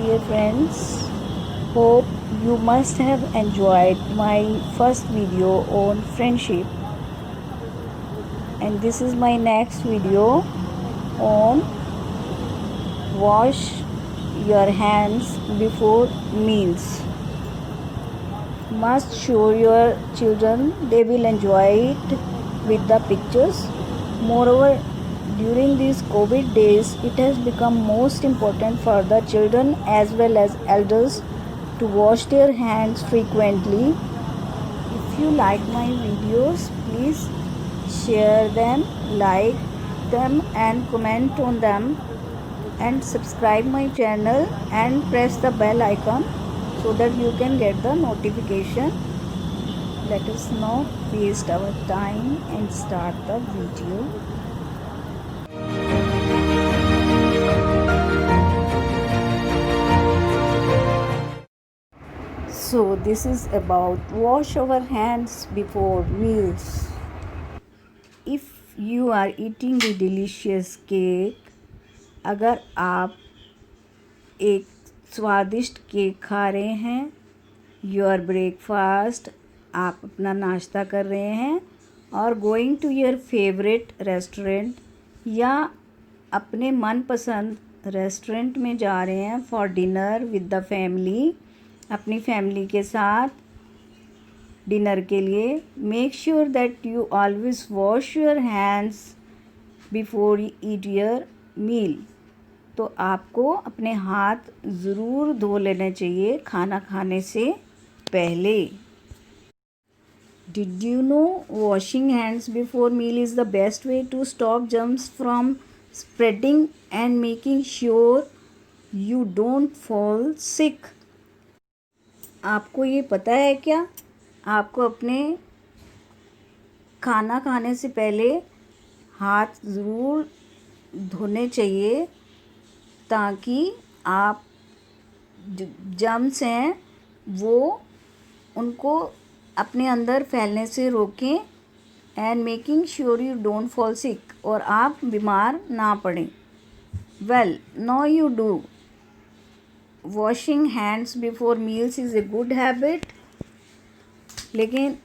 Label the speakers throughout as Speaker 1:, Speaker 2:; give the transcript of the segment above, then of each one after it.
Speaker 1: dear friends. Hope you must have enjoyed my first video on friendship, and this is my next video on wash your hands before meals. Must show your children, they will enjoy it with the pictures. Moreover, during these COVID days, it has become most important for the children as well as elders to wash their hands frequently. If you like my videos, please share them, like them and comment on them, and subscribe my channel and press the bell icon so that you can get the notification. Let us not waste our time and start the video. So this is about wash our hands before meals. If you are eating a delicious cake, अगर आप एक स्वादिष्ट cake खा रहे हैं, your breakfast, आप अपना नाश्ता कर रहे हैं, और going to your favourite restaurant या अपने मनपसंद रेस्टोरेंट में जा रहे हैं for dinner with the family, अपनी फैमिली के साथ डिनर के लिए, make sure that you always wash your hands before you eat your meal. तो आपको अपने हाथ ज़रूर धो लेने चाहिए खाना खाने से पहले. Did you know washing hands before meal is the best way to stop germs from spreading and making sure you don't fall sick. आपको ये पता है क्या? आपको अपने खाना खाने से पहले हाथ ज़रूर धोने चाहिए ताकि आप जर्म्स हैं वो उनको अपने अंदर फैलने से रोकें, and making sure you don't fall सिक, और आप बीमार ना पड़ें. Well, now you do. Washing hands before meals is a good habit. लेकिन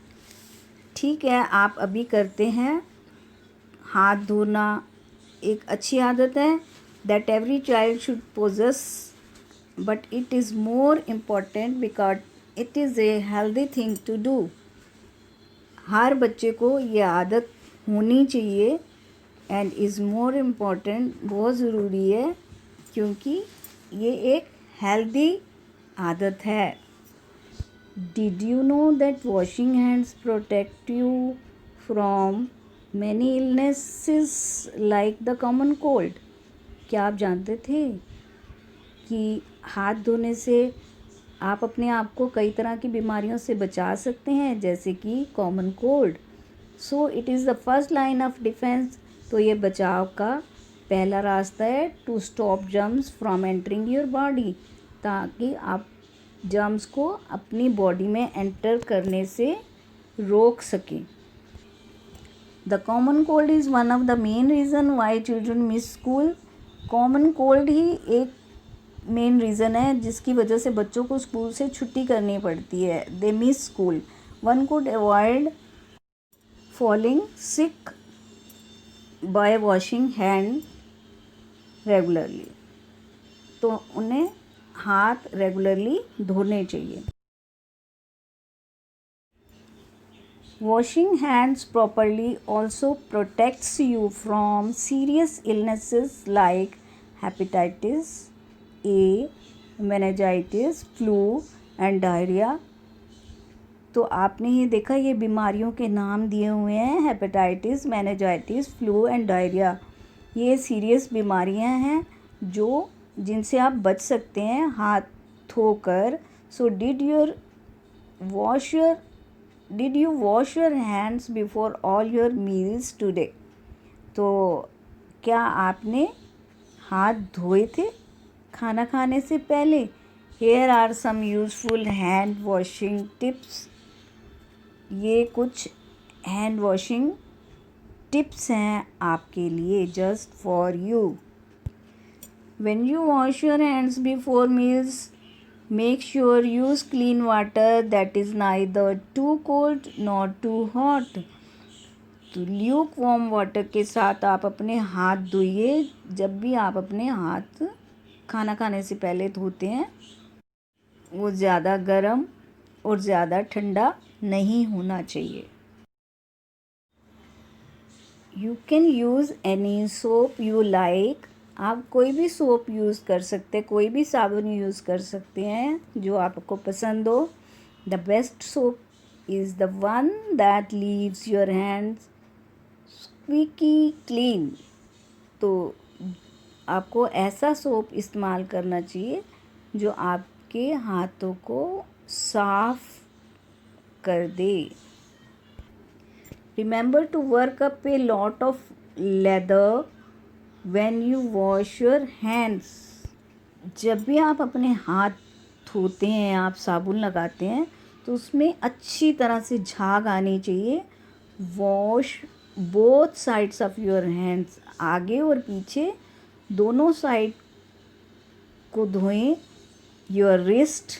Speaker 1: ठीक है, आप अभी करते हैं. हाथ धोना एक अच्छी आदत है that every child should possess, but it is more important because it is a healthy thing to do. हर बच्चे को ये आदत होनी चाहिए एंड इज़ मोर इम्पॉर्टेंट, बहुत ज़रूरी है क्योंकि ये एक हेल्दी आदत है. Did you know that washing hands protect you from many illnesses like the common cold? क्या आप जानते थे कि हाथ धोने से आप अपने आप को कई तरह की बीमारियों से बचा सकते हैं, जैसे कि common cold. So it is the first line of defence. तो ये बचाव का पहला रास्ता है to stop germs from entering your body, ताकि आप जर्म्स को अपनी बॉडी में एंटर करने से रोक सकें. The common cold is one of the main reason why children miss school. Common cold ही एक मेन रीज़न है जिसकी वजह से बच्चों को स्कूल से छुट्टी करनी पड़ती है. They miss school. One could avoid falling sick bye washing hand regularly. तो उन्हें हाथ रेगुलरली धोने चाहिए. Washing hands properly also protects you from serious illnesses like hepatitis A, meningitis, flu and diarrhoea. तो आपने ये देखा, ये बीमारियों के नाम दिए हुए हैं, hepatitis, meningitis, flu and diarrhoea. ये सीरियस बीमारियां हैं जिनसे आप बच सकते हैं हाथ धोकर. So did you wash your hands before all your meals today. तो क्या आपने हाथ धोए थे खाना खाने से पहले? Here are some useful hand washing tips. ये कुछ हैंड वॉशिंग टिप्स हैं आपके लिए, just for you. When you wash your hands before meals, make sure use clean water that is neither too cold nor too hot. तो Luke warm water के साथ आप अपने हाथ धोइए जब भी आप अपने हाथ खाना खाने से पहले धोते हैं। वो ज़्यादा गर्म और ज़्यादा ठंडा नहीं होना चाहिए। You can use any soap you like. आप कोई भी सोप यूज़ कर सकते हैं, कोई भी साबुन यूज़ कर सकते हैं जो आपको पसंद हो। The best soap is the one that leaves your hands squeaky clean. तो आपको ऐसा सोप इस्तेमाल करना चाहिए जो आपके हाथों को साफ कर दे। Remember to work up a lot of lather when you wash your hands. जब भी आप अपने हाथ धोते हैं, आप साबुन लगाते हैं, तो उसमें अच्छी तरह से झाग आनी चाहिए। Wash both sides of your hands, आगे और पीछे दोनों साइड को धोएं। योर रिस्ट,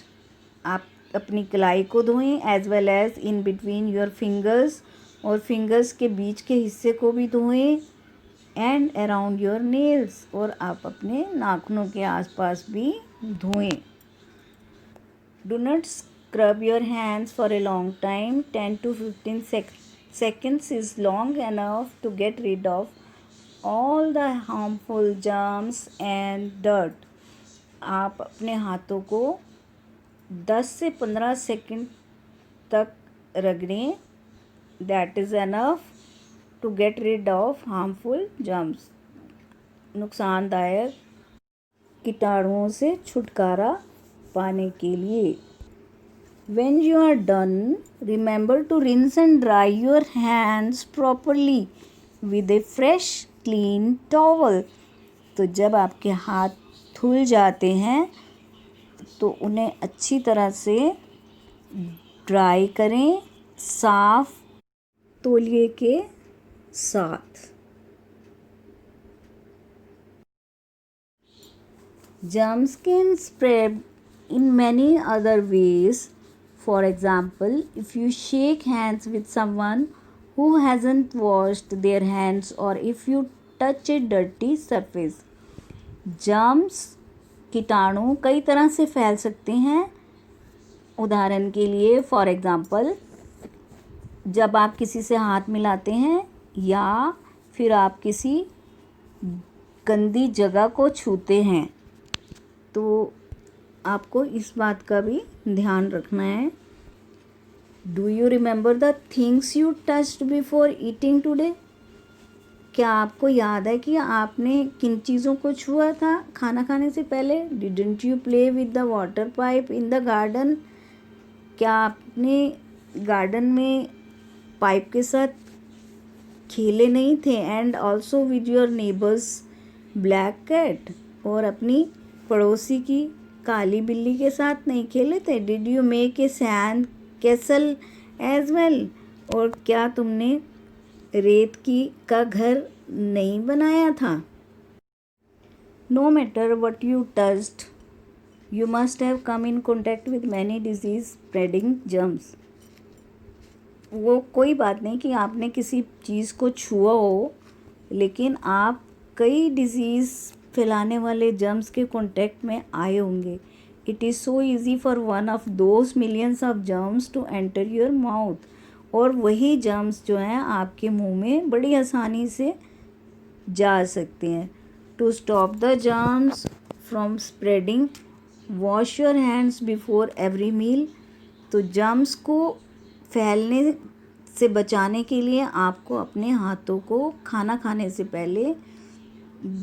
Speaker 1: आप अपनी कलाई को धोएं, as well as in between your fingers, और फिंगर्स के बीच के हिस्से को भी धोएं। एंड अराउंड योर नेल्स, और आप अपने नाखूनों के आसपास भी धोएं। Do not scrub your hands for a long time. 10 to 15 seconds is long enough to get rid of all the harmful germs and dirt. आप अपने हाथों को 10 से 15 सेकंड तक रगड़ें। That is enough to get rid of harmful germs. नुकसानदायक कीटाणुओं से छुटकारा पाने के लिए। When you are done, remember to rinse and dry your hands properly with a fresh, clean towel. तो जब आपके हाथ धुल जाते हैं तो उन्हें अच्छी तरह से ड्राई करें, साफ तौलिए के साथ। Germs can spread in many other ways. For example, if you shake hands with someone who hasn't washed their hands, or if you touch a dirty surface. Germs, कीटाणु कई तरह से फैल सकते हैं। उदाहरण के लिए, फॉर एग्ज़ाम्पल, जब आप किसी से हाथ मिलाते हैं या फिर आप किसी गंदी जगह को छूते हैं, तो आपको इस बात का भी ध्यान रखना है। Do you remember the things you touched before eating today. क्या आपको याद है कि आपने किन चीज़ों को छुआ था खाना खाने से पहले। Didn't you play with the water pipe in the garden. क्या आपने गार्डन में पाइप के साथ खेले नहीं थे। And also with your neighbour's black cat, और अपनी पड़ोसी की काली बिल्ली के साथ नहीं खेले थे। Did you make a sand castle as well, और क्या तुमने रेत का घर नहीं बनाया था। No matter what you touched, you must have come in contact with many disease spreading germs. वो कोई बात नहीं कि आपने किसी चीज़ को छुआ हो, लेकिन आप कई डिजीज़ फैलाने वाले जर्म्स के कांटेक्ट में आए होंगे। It is so easy for one of those millions of germs to enter your mouth, और वही जर्म्स जो हैं आपके मुंह में बड़ी आसानी से जा सकते हैं। To stop the germs from spreading, wash your hands before every meal. तो जर्म्स को फैलने से बचाने के लिए आपको अपने हाथों को खाना खाने से पहले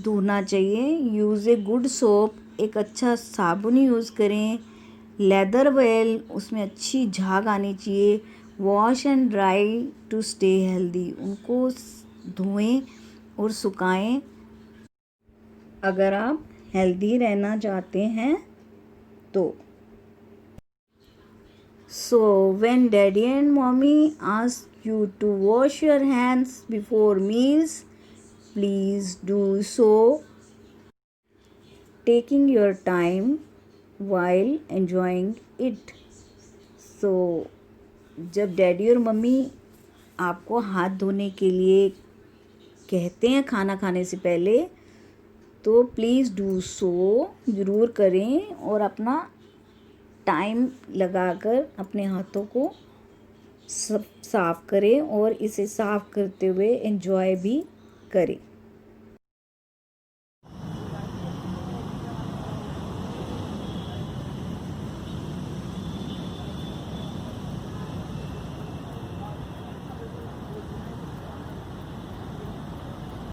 Speaker 1: धोना चाहिए। यूज़ ए गुड सोप, एक अच्छा साबुन यूज़ करें। लेदर वेल, उसमें अच्छी झाग आनी चाहिए। Wash and dry to stay healthy, उनको धोएं और सुखाएं अगर आप हेल्दी रहना चाहते हैं तो। So when daddy and mommy ask you to wash your hands before meals, please do so. taking your time while enjoying it. So जब डैडी और मम्मी आपको हाथ धोने के लिए कहते हैं खाना खाने से पहले, तो प्लीज़ डू सो, ज़रूर करें और अपना टाइम लगाकर अपने हाथों को सब साफ़ करें और इसे साफ़ करते हुए एंजॉय भी करें।